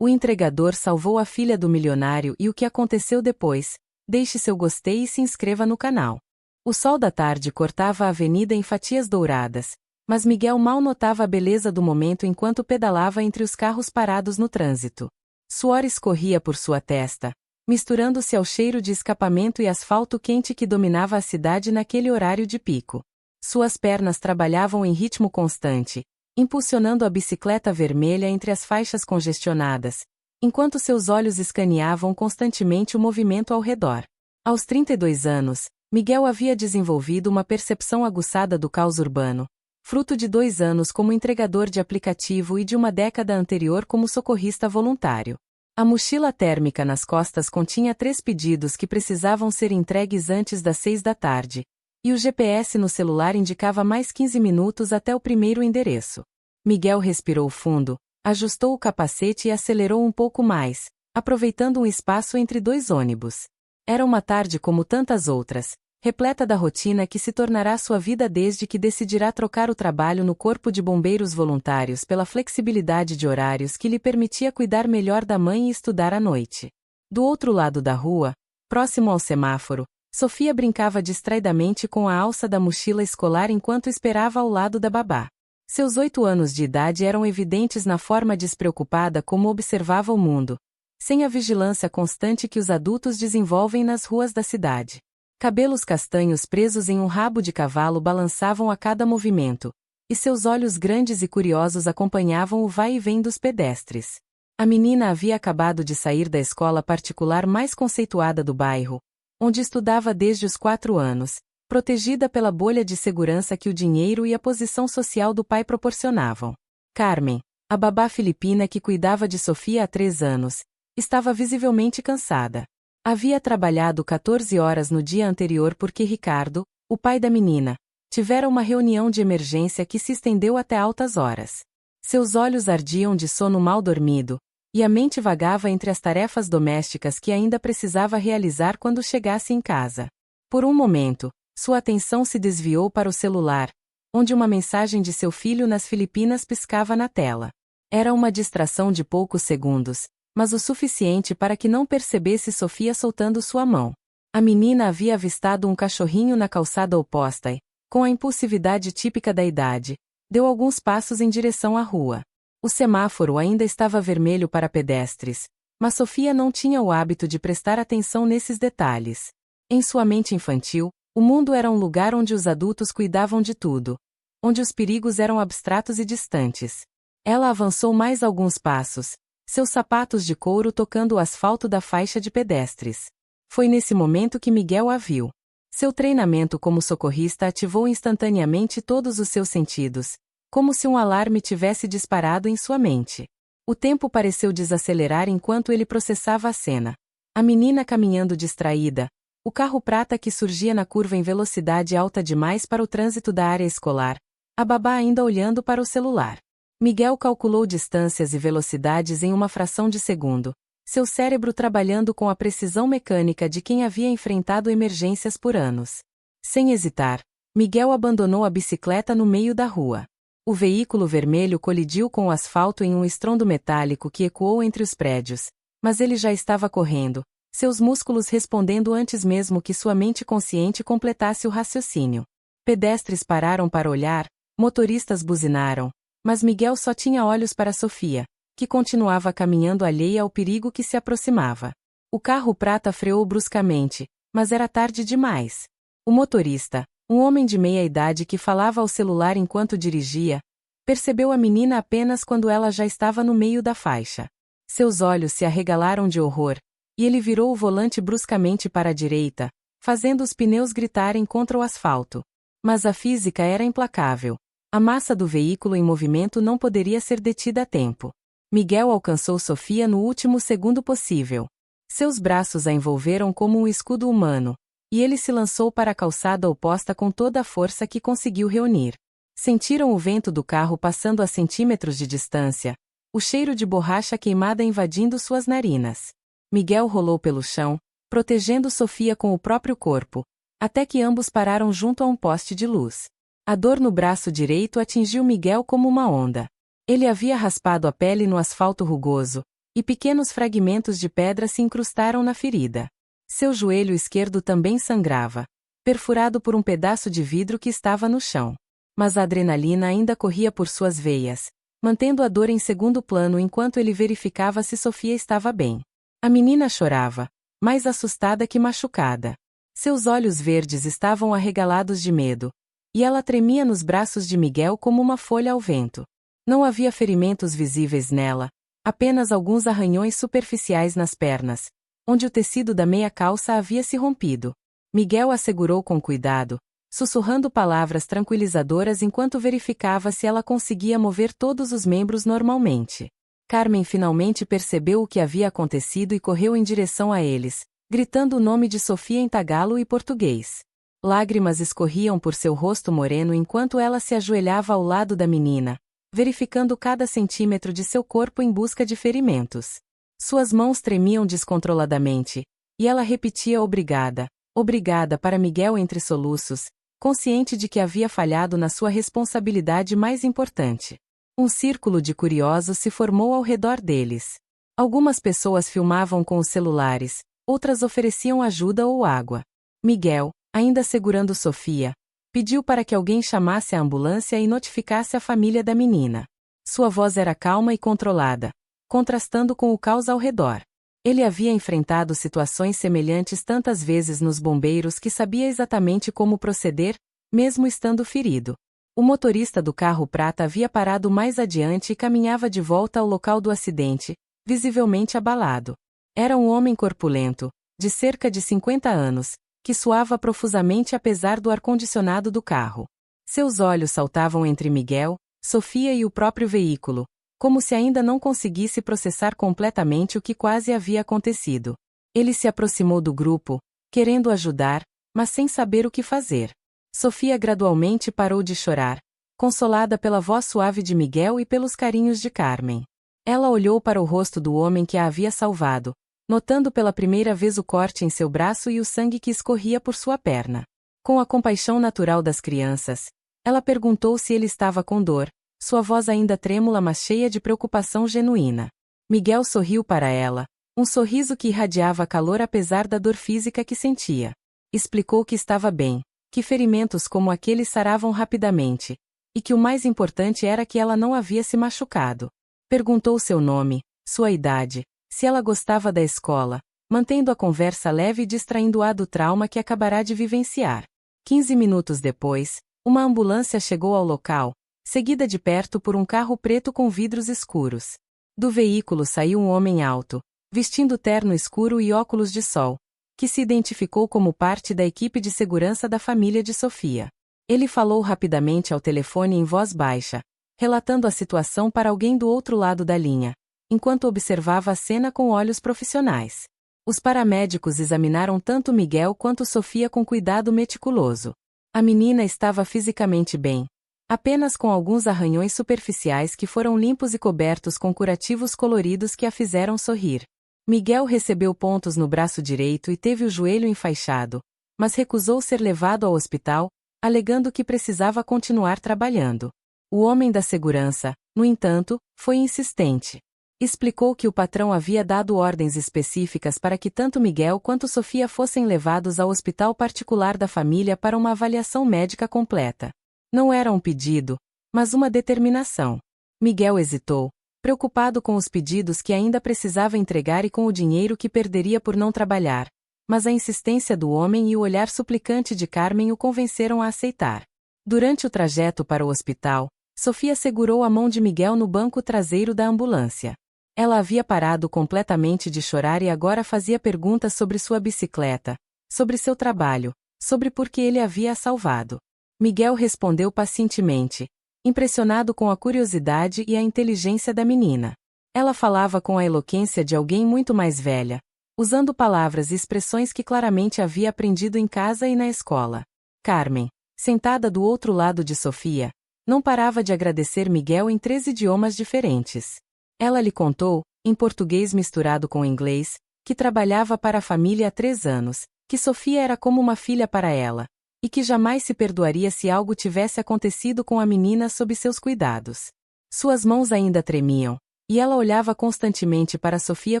O entregador salvou a filha do milionário e o que aconteceu depois? Deixe seu gostei e se inscreva no canal. O sol da tarde cortava a avenida em fatias douradas, mas Miguel mal notava a beleza do momento enquanto pedalava entre os carros parados no trânsito. Suor escorria por sua testa, misturando-se ao cheiro de escapamento e asfalto quente que dominava a cidade naquele horário de pico. Suas pernas trabalhavam em ritmo constante, impulsionando a bicicleta vermelha entre as faixas congestionadas, enquanto seus olhos escaneavam constantemente o movimento ao redor. Aos 32 anos, Miguel havia desenvolvido uma percepção aguçada do caos urbano, fruto de 2 anos como entregador de aplicativo e de uma década anterior como socorrista voluntário. A mochila térmica nas costas continha 3 pedidos que precisavam ser entregues antes das 6 da tarde, e o GPS no celular indicava mais 15 minutos até o primeiro endereço. Miguel respirou fundo, ajustou o capacete e acelerou um pouco mais, aproveitando um espaço entre 2 ônibus. Era uma tarde como tantas outras, repleta da rotina que se tornará sua vida desde que decidirá trocar o trabalho no Corpo de Bombeiros Voluntários pela flexibilidade de horários que lhe permitia cuidar melhor da mãe e estudar à noite. Do outro lado da rua, próximo ao semáforo, Sofia brincava distraidamente com a alça da mochila escolar enquanto esperava ao lado da babá. Seus 8 anos de idade eram evidentes na forma despreocupada como observava o mundo, sem a vigilância constante que os adultos desenvolvem nas ruas da cidade. Cabelos castanhos presos em um rabo de cavalo balançavam a cada movimento, e seus olhos grandes e curiosos acompanhavam o vai e vem dos pedestres. A menina havia acabado de sair da escola particular mais conceituada do bairro, onde estudava desde os 4 anos, protegida pela bolha de segurança que o dinheiro e a posição social do pai proporcionavam. Carmen, a babá filipina que cuidava de Sofia há 3 anos, estava visivelmente cansada. Havia trabalhado 14 horas no dia anterior porque Ricardo, o pai da menina, tivera uma reunião de emergência que se estendeu até altas horas. Seus olhos ardiam de sono mal dormido, e a mente vagava entre as tarefas domésticas que ainda precisava realizar quando chegasse em casa. Por um momento, sua atenção se desviou para o celular, onde uma mensagem de seu filho nas Filipinas piscava na tela. Era uma distração de poucos segundos, mas o suficiente para que não percebesse Sofia soltando sua mão. A menina havia avistado um cachorrinho na calçada oposta e, com a impulsividade típica da idade, deu alguns passos em direção à rua. O semáforo ainda estava vermelho para pedestres, mas Sofia não tinha o hábito de prestar atenção nesses detalhes. Em sua mente infantil, o mundo era um lugar onde os adultos cuidavam de tudo, onde os perigos eram abstratos e distantes. Ela avançou mais alguns passos, seus sapatos de couro tocando o asfalto da faixa de pedestres. Foi nesse momento que Miguel a viu. Seu treinamento como socorrista ativou instantaneamente todos os seus sentidos, como se um alarme tivesse disparado em sua mente. O tempo pareceu desacelerar enquanto ele processava a cena. A menina caminhando distraída, o carro prata que surgia na curva em velocidade alta demais para o trânsito da área escolar, a babá ainda olhando para o celular. Miguel calculou distâncias e velocidades em uma fração de segundo, seu cérebro trabalhando com a precisão mecânica de quem havia enfrentado emergências por anos. Sem hesitar, Miguel abandonou a bicicleta no meio da rua. O veículo vermelho colidiu com o asfalto em um estrondo metálico que ecoou entre os prédios, mas ele já estava correndo, seus músculos respondendo antes mesmo que sua mente consciente completasse o raciocínio. Pedestres pararam para olhar, motoristas buzinaram, mas Miguel só tinha olhos para Sofia, que continuava caminhando alheia ao perigo que se aproximava. O carro prata freou bruscamente, mas era tarde demais. O motorista, um homem de meia idade que falava ao celular enquanto dirigia, percebeu a menina apenas quando ela já estava no meio da faixa. Seus olhos se arregalaram de horror, e ele virou o volante bruscamente para a direita, fazendo os pneus gritarem contra o asfalto. Mas a física era implacável. A massa do veículo em movimento não poderia ser detida a tempo. Miguel alcançou Sofia no último segundo possível. Seus braços a envolveram como um escudo humano, e ele se lançou para a calçada oposta com toda a força que conseguiu reunir. Sentiram o vento do carro passando a centímetros de distância, o cheiro de borracha queimada invadindo suas narinas. Miguel rolou pelo chão, protegendo Sofia com o próprio corpo, até que ambos pararam junto a um poste de luz. A dor no braço direito atingiu Miguel como uma onda. Ele havia raspado a pele no asfalto rugoso, e pequenos fragmentos de pedra se incrustaram na ferida. Seu joelho esquerdo também sangrava, perfurado por um pedaço de vidro que estava no chão. Mas a adrenalina ainda corria por suas veias, mantendo a dor em segundo plano enquanto ele verificava se Sofia estava bem. A menina chorava, mais assustada que machucada. Seus olhos verdes estavam arregalados de medo, e ela tremia nos braços de Miguel como uma folha ao vento. Não havia ferimentos visíveis nela, apenas alguns arranhões superficiais nas pernas, onde o tecido da meia calça havia se rompido. Miguel a segurou com cuidado, sussurrando palavras tranquilizadoras enquanto verificava se ela conseguia mover todos os membros normalmente. Carmen finalmente percebeu o que havia acontecido e correu em direção a eles, gritando o nome de Sofia em tagalo e português. Lágrimas escorriam por seu rosto moreno enquanto ela se ajoelhava ao lado da menina, verificando cada centímetro de seu corpo em busca de ferimentos. Suas mãos tremiam descontroladamente, e ela repetia obrigada, obrigada para Miguel entre soluços, consciente de que havia falhado na sua responsabilidade mais importante. Um círculo de curiosos se formou ao redor deles. Algumas pessoas filmavam com os celulares, outras ofereciam ajuda ou água. Miguel, ainda segurando Sofia, pediu para que alguém chamasse a ambulância e notificasse a família da menina. Sua voz era calma e controlada, contrastando com o caos ao redor. Ele havia enfrentado situações semelhantes tantas vezes nos bombeiros que sabia exatamente como proceder, mesmo estando ferido. O motorista do carro prata havia parado mais adiante e caminhava de volta ao local do acidente, visivelmente abalado. Era um homem corpulento, de cerca de 50 anos, que suava profusamente apesar do ar-condicionado do carro. Seus olhos saltavam entre Miguel, Sofia e o próprio veículo, como se ainda não conseguisse processar completamente o que quase havia acontecido. Ele se aproximou do grupo, querendo ajudar, mas sem saber o que fazer. Sofia gradualmente parou de chorar, consolada pela voz suave de Miguel e pelos carinhos de Carmen. Ela olhou para o rosto do homem que a havia salvado, notando pela primeira vez o corte em seu braço e o sangue que escorria por sua perna. Com a compaixão natural das crianças, ela perguntou se ele estava com dor, sua voz ainda trêmula mas cheia de preocupação genuína. Miguel sorriu para ela, um sorriso que irradiava calor apesar da dor física que sentia. Explicou que estava bem, que ferimentos como aquele saravam rapidamente, e que o mais importante era que ela não havia se machucado. Perguntou seu nome, sua idade, se ela gostava da escola, mantendo a conversa leve e distraindo-a do trauma que acabará de vivenciar. 15 minutos depois, uma ambulância chegou ao local, seguida de perto por um carro preto com vidros escuros. Do veículo saiu um homem alto, vestindo terno escuro e óculos de sol, que se identificou como parte da equipe de segurança da família de Sofia. Ele falou rapidamente ao telefone em voz baixa, relatando a situação para alguém do outro lado da linha, enquanto observava a cena com olhos profissionais. Os paramédicos examinaram tanto Miguel quanto Sofia com cuidado meticuloso. A menina estava fisicamente bem, apenas com alguns arranhões superficiais que foram limpos e cobertos com curativos coloridos que a fizeram sorrir. Miguel recebeu pontos no braço direito e teve o joelho enfaixado, mas recusou ser levado ao hospital, alegando que precisava continuar trabalhando. O homem da segurança, no entanto, foi insistente. Explicou que o patrão havia dado ordens específicas para que tanto Miguel quanto Sofia fossem levados ao hospital particular da família para uma avaliação médica completa. Não era um pedido, mas uma determinação. Miguel hesitou, preocupado com os pedidos que ainda precisava entregar e com o dinheiro que perderia por não trabalhar, mas a insistência do homem e o olhar suplicante de Carmen o convenceram a aceitar. Durante o trajeto para o hospital, Sofia segurou a mão de Miguel no banco traseiro da ambulância. Ela havia parado completamente de chorar e agora fazia perguntas sobre sua bicicleta, sobre seu trabalho, sobre por que ele havia a salvado. Miguel respondeu pacientemente, impressionado com a curiosidade e a inteligência da menina. Ela falava com a eloquência de alguém muito mais velha, usando palavras e expressões que claramente havia aprendido em casa e na escola. Carmen, sentada do outro lado de Sofia, não parava de agradecer Miguel em 3 idiomas diferentes. Ela lhe contou, em português misturado com inglês, que trabalhava para a família há 3 anos, que Sofia era como uma filha para ela, e que jamais se perdoaria se algo tivesse acontecido com a menina sob seus cuidados. Suas mãos ainda tremiam, e ela olhava constantemente para Sofia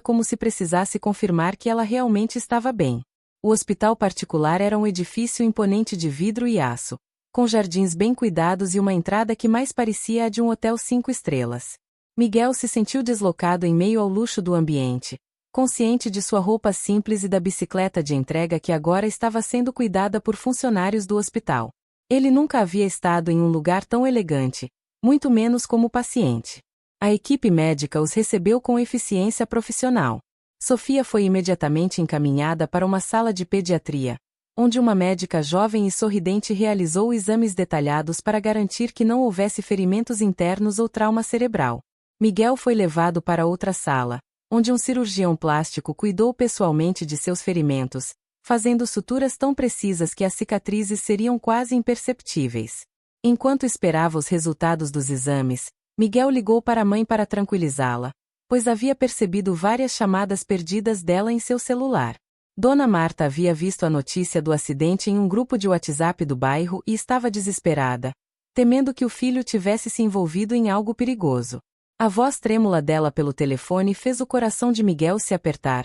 como se precisasse confirmar que ela realmente estava bem. O hospital particular era um edifício imponente de vidro e aço, com jardins bem cuidados e uma entrada que mais parecia a de um hotel 5 estrelas. Miguel se sentiu deslocado em meio ao luxo do ambiente, consciente de sua roupa simples e da bicicleta de entrega que agora estava sendo cuidada por funcionários do hospital. Ele nunca havia estado em um lugar tão elegante, muito menos como paciente. A equipe médica os recebeu com eficiência profissional. Sofia foi imediatamente encaminhada para uma sala de pediatria, onde uma médica jovem e sorridente realizou exames detalhados para garantir que não houvesse ferimentos internos ou trauma cerebral. Miguel foi levado para outra sala, onde um cirurgião plástico cuidou pessoalmente de seus ferimentos, fazendo suturas tão precisas que as cicatrizes seriam quase imperceptíveis. Enquanto esperava os resultados dos exames, Miguel ligou para a mãe para tranquilizá-la, pois havia percebido várias chamadas perdidas dela em seu celular. Dona Marta havia visto a notícia do acidente em um grupo de WhatsApp do bairro e estava desesperada, temendo que o filho tivesse se envolvido em algo perigoso. A voz trêmula dela pelo telefone fez o coração de Miguel se apertar,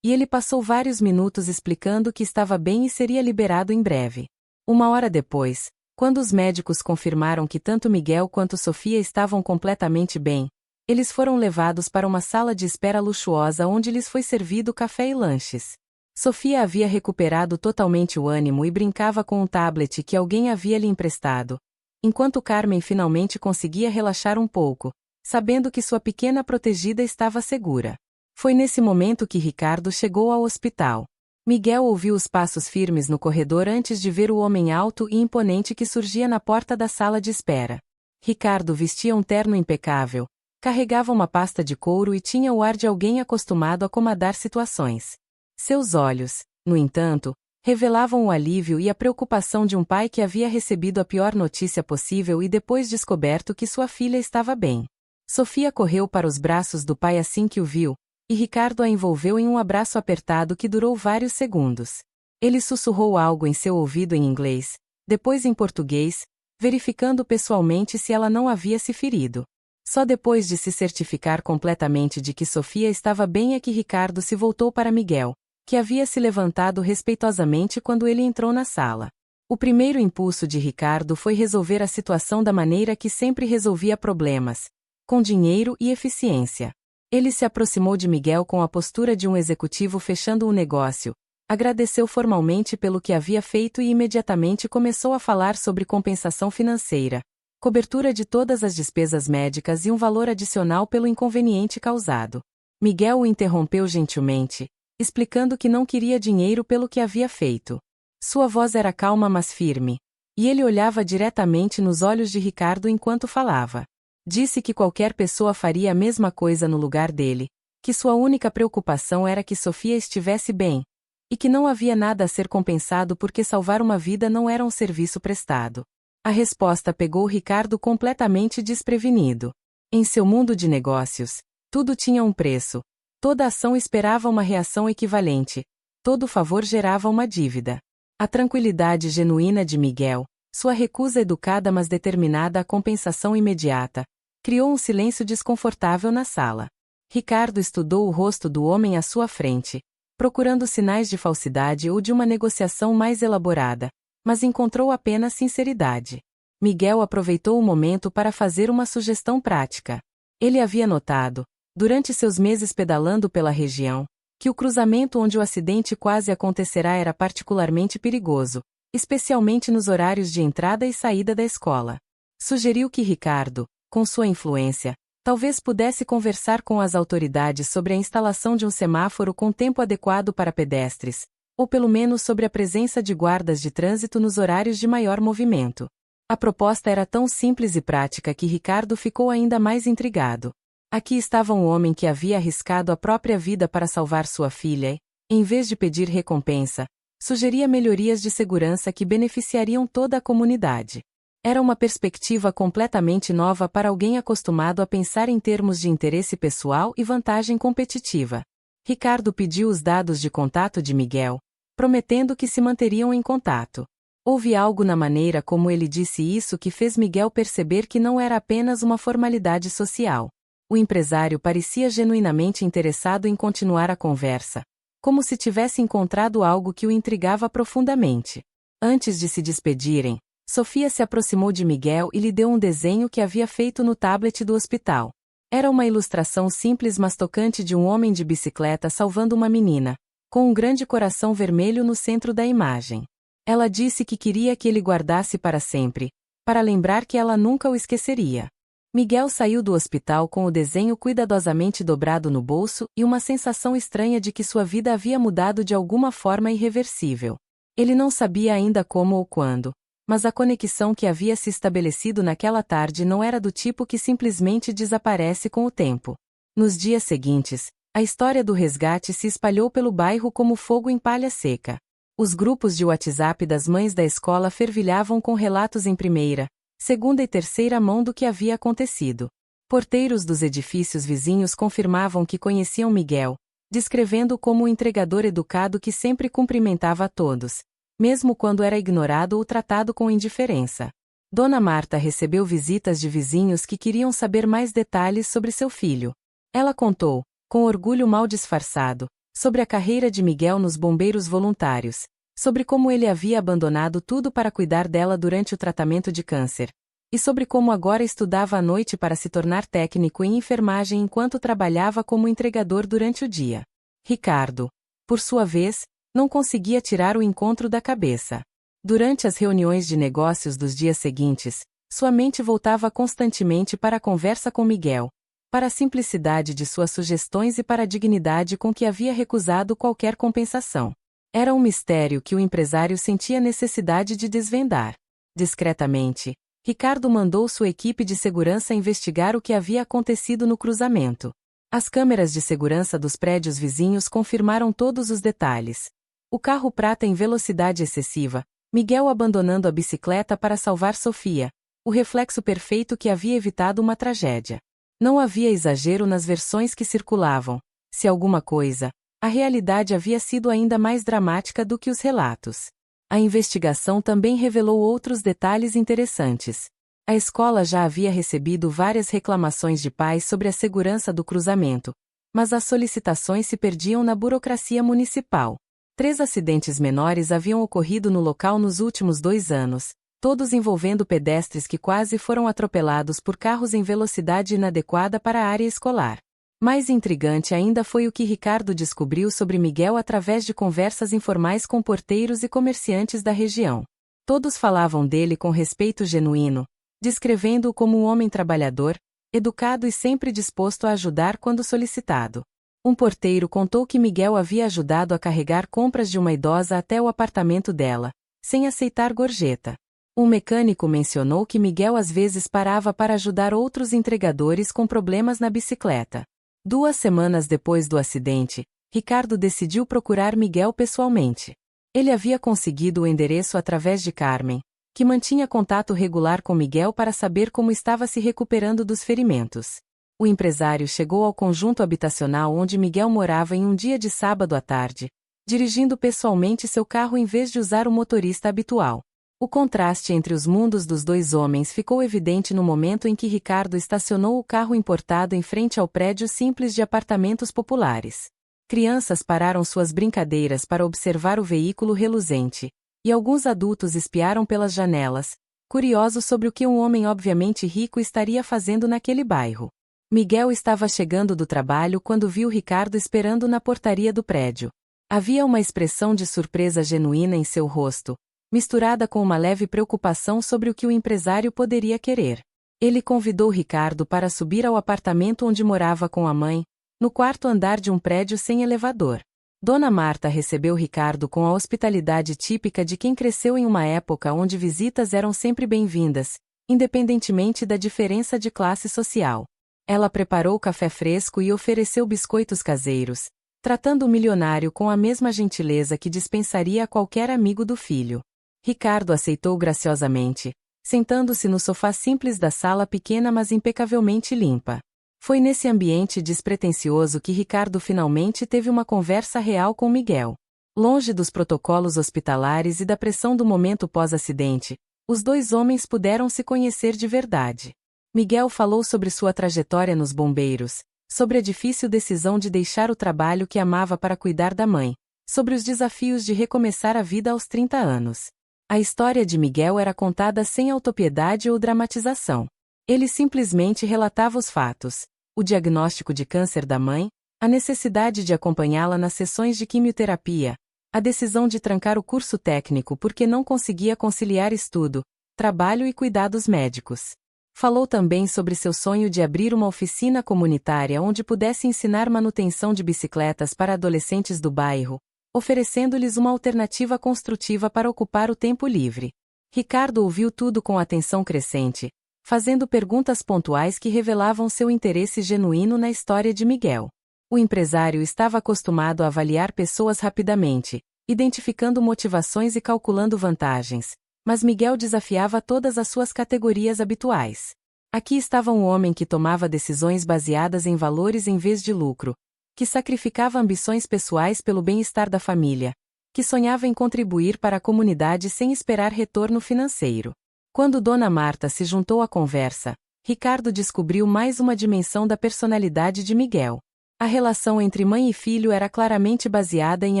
e ele passou vários minutos explicando que estava bem e seria liberado em breve. Uma hora depois, quando os médicos confirmaram que tanto Miguel quanto Sofia estavam completamente bem, eles foram levados para uma sala de espera luxuosa onde lhes foi servido café e lanches. Sofia havia recuperado totalmente o ânimo e brincava com um tablet que alguém havia lhe emprestado, enquanto Carmen finalmente conseguia relaxar um pouco, sabendo que sua pequena protegida estava segura. Foi nesse momento que Ricardo chegou ao hospital. Miguel ouviu os passos firmes no corredor antes de ver o homem alto e imponente que surgia na porta da sala de espera. Ricardo vestia um terno impecável, carregava uma pasta de couro e tinha o ar de alguém acostumado a comandar situações. Seus olhos, no entanto, revelavam o alívio e a preocupação de um pai que havia recebido a pior notícia possível e depois descoberto que sua filha estava bem. Sofia correu para os braços do pai assim que o viu, e Ricardo a envolveu em um abraço apertado que durou vários segundos. Ele sussurrou algo em seu ouvido em inglês, depois em português, verificando pessoalmente se ela não havia se ferido. Só depois de se certificar completamente de que Sofia estava bem é que Ricardo se voltou para Miguel, que havia se levantado respeitosamente quando ele entrou na sala. O primeiro impulso de Ricardo foi resolver a situação da maneira que sempre resolvia problemas, com dinheiro e eficiência. Ele se aproximou de Miguel com a postura de um executivo fechando um negócio, agradeceu formalmente pelo que havia feito e imediatamente começou a falar sobre compensação financeira, cobertura de todas as despesas médicas e um valor adicional pelo inconveniente causado. Miguel o interrompeu gentilmente, explicando que não queria dinheiro pelo que havia feito. Sua voz era calma mas firme, e ele olhava diretamente nos olhos de Ricardo enquanto falava. Disse que qualquer pessoa faria a mesma coisa no lugar dele, que sua única preocupação era que Sofia estivesse bem, e que não havia nada a ser compensado porque salvar uma vida não era um serviço prestado. A resposta pegou Ricardo completamente desprevenido. Em seu mundo de negócios, tudo tinha um preço, toda ação esperava uma reação equivalente, todo favor gerava uma dívida. A tranquilidade genuína de Miguel, sua recusa educada mas determinada à compensação imediata, criou um silêncio desconfortável na sala. Ricardo estudou o rosto do homem à sua frente, procurando sinais de falsidade ou de uma negociação mais elaborada, mas encontrou apenas sinceridade. Miguel aproveitou o momento para fazer uma sugestão prática. Ele havia notado, durante seus meses pedalando pela região, que o cruzamento onde o acidente quase acontecerá era particularmente perigoso, especialmente nos horários de entrada e saída da escola. Sugeriu que Ricardo, com sua influência, talvez pudesse conversar com as autoridades sobre a instalação de um semáforo com tempo adequado para pedestres, ou pelo menos sobre a presença de guardas de trânsito nos horários de maior movimento. A proposta era tão simples e prática que Ricardo ficou ainda mais intrigado. Aqui estava um homem que havia arriscado a própria vida para salvar sua filha e, em vez de pedir recompensa, sugeria melhorias de segurança que beneficiariam toda a comunidade. Era uma perspectiva completamente nova para alguém acostumado a pensar em termos de interesse pessoal e vantagem competitiva. Ricardo pediu os dados de contato de Miguel, prometendo que se manteriam em contato. Houve algo na maneira como ele disse isso que fez Miguel perceber que não era apenas uma formalidade social. O empresário parecia genuinamente interessado em continuar a conversa, como se tivesse encontrado algo que o intrigava profundamente. Antes de se despedirem, Sofia se aproximou de Miguel e lhe deu um desenho que havia feito no tablet do hospital. Era uma ilustração simples mas tocante de um homem de bicicleta salvando uma menina, com um grande coração vermelho no centro da imagem. Ela disse que queria que ele guardasse para sempre, para lembrar que ela nunca o esqueceria. Miguel saiu do hospital com o desenho cuidadosamente dobrado no bolso e uma sensação estranha de que sua vida havia mudado de alguma forma irreversível. Ele não sabia ainda como ou quando, mas a conexão que havia se estabelecido naquela tarde não era do tipo que simplesmente desaparece com o tempo. Nos dias seguintes, a história do resgate se espalhou pelo bairro como fogo em palha seca. Os grupos de WhatsApp das mães da escola fervilhavam com relatos em primeira, segunda e terceira mão do que havia acontecido. Porteiros dos edifícios vizinhos confirmavam que conheciam Miguel, descrevendo-o como o entregador educado que sempre cumprimentava a todos, mesmo quando era ignorado ou tratado com indiferença. Dona Marta recebeu visitas de vizinhos que queriam saber mais detalhes sobre seu filho. Ela contou, com orgulho mal disfarçado, sobre a carreira de Miguel nos bombeiros voluntários, sobre como ele havia abandonado tudo para cuidar dela durante o tratamento de câncer, e sobre como agora estudava à noite para se tornar técnico em enfermagem enquanto trabalhava como entregador durante o dia. Ricardo, por sua vez, não conseguia tirar o encontro da cabeça. Durante as reuniões de negócios dos dias seguintes, sua mente voltava constantemente para a conversa com Miguel, para a simplicidade de suas sugestões e para a dignidade com que havia recusado qualquer compensação. Era um mistério que o empresário sentia necessidade de desvendar. Discretamente, Ricardo mandou sua equipe de segurança investigar o que havia acontecido no cruzamento. As câmeras de segurança dos prédios vizinhos confirmaram todos os detalhes. O carro prata em velocidade excessiva, Miguel abandonando a bicicleta para salvar Sofia, o reflexo perfeito que havia evitado uma tragédia. Não havia exagero nas versões que circulavam. Se alguma coisa, a realidade havia sido ainda mais dramática do que os relatos. A investigação também revelou outros detalhes interessantes. A escola já havia recebido várias reclamações de pais sobre a segurança do cruzamento, mas as solicitações se perdiam na burocracia municipal. 3 acidentes menores haviam ocorrido no local nos últimos 2 anos, todos envolvendo pedestres que quase foram atropelados por carros em velocidade inadequada para a área escolar. Mais intrigante ainda foi o que Ricardo descobriu sobre Miguel através de conversas informais com porteiros e comerciantes da região. Todos falavam dele com respeito genuíno, descrevendo-o como um homem trabalhador, educado e sempre disposto a ajudar quando solicitado. Um porteiro contou que Miguel havia ajudado a carregar compras de uma idosa até o apartamento dela, sem aceitar gorjeta. Um mecânico mencionou que Miguel às vezes parava para ajudar outros entregadores com problemas na bicicleta. 2 semanas depois do acidente, Ricardo decidiu procurar Miguel pessoalmente. Ele havia conseguido o endereço através de Carmen, que mantinha contato regular com Miguel para saber como estava se recuperando dos ferimentos. O empresário chegou ao conjunto habitacional onde Miguel morava em um dia de sábado à tarde, dirigindo pessoalmente seu carro em vez de usar o motorista habitual. O contraste entre os mundos dos 2 homens ficou evidente no momento em que Ricardo estacionou o carro importado em frente ao prédio simples de apartamentos populares. Crianças pararam suas brincadeiras para observar o veículo reluzente, e alguns adultos espiaram pelas janelas, curiosos sobre o que um homem obviamente rico estaria fazendo naquele bairro. Miguel estava chegando do trabalho quando viu Ricardo esperando na portaria do prédio. Havia uma expressão de surpresa genuína em seu rosto, misturada com uma leve preocupação sobre o que o empresário poderia querer. Ele convidou Ricardo para subir ao apartamento onde morava com a mãe, no 4º andar de um prédio sem elevador. Dona Marta recebeu Ricardo com a hospitalidade típica de quem cresceu em uma época onde visitas eram sempre bem-vindas, independentemente da diferença de classe social. Ela preparou café fresco e ofereceu biscoitos caseiros, tratando o milionário com a mesma gentileza que dispensaria a qualquer amigo do filho. Ricardo aceitou graciosamente, sentando-se no sofá simples da sala pequena mas impecavelmente limpa. Foi nesse ambiente despretensioso que Ricardo finalmente teve uma conversa real com Miguel. Longe dos protocolos hospitalares e da pressão do momento pós-acidente, os 2 homens puderam se conhecer de verdade. Miguel falou sobre sua trajetória nos bombeiros, sobre a difícil decisão de deixar o trabalho que amava para cuidar da mãe, sobre os desafios de recomeçar a vida aos 30 anos. A história de Miguel era contada sem autopiedade ou dramatização. Ele simplesmente relatava os fatos: o diagnóstico de câncer da mãe, a necessidade de acompanhá-la nas sessões de quimioterapia, a decisão de trancar o curso técnico porque não conseguia conciliar estudo, trabalho e cuidados médicos. Falou também sobre seu sonho de abrir uma oficina comunitária onde pudesse ensinar manutenção de bicicletas para adolescentes do bairro, oferecendo-lhes uma alternativa construtiva para ocupar o tempo livre. Ricardo ouviu tudo com atenção crescente, fazendo perguntas pontuais que revelavam seu interesse genuíno na história de Miguel. O empresário estava acostumado a avaliar pessoas rapidamente, identificando motivações e calculando vantagens, mas Miguel desafiava todas as suas categorias habituais. Aqui estava um homem que tomava decisões baseadas em valores em vez de lucro, que sacrificava ambições pessoais pelo bem-estar da família, que sonhava em contribuir para a comunidade sem esperar retorno financeiro. Quando Dona Marta se juntou à conversa, Ricardo descobriu mais uma dimensão da personalidade de Miguel. A relação entre mãe e filho era claramente baseada em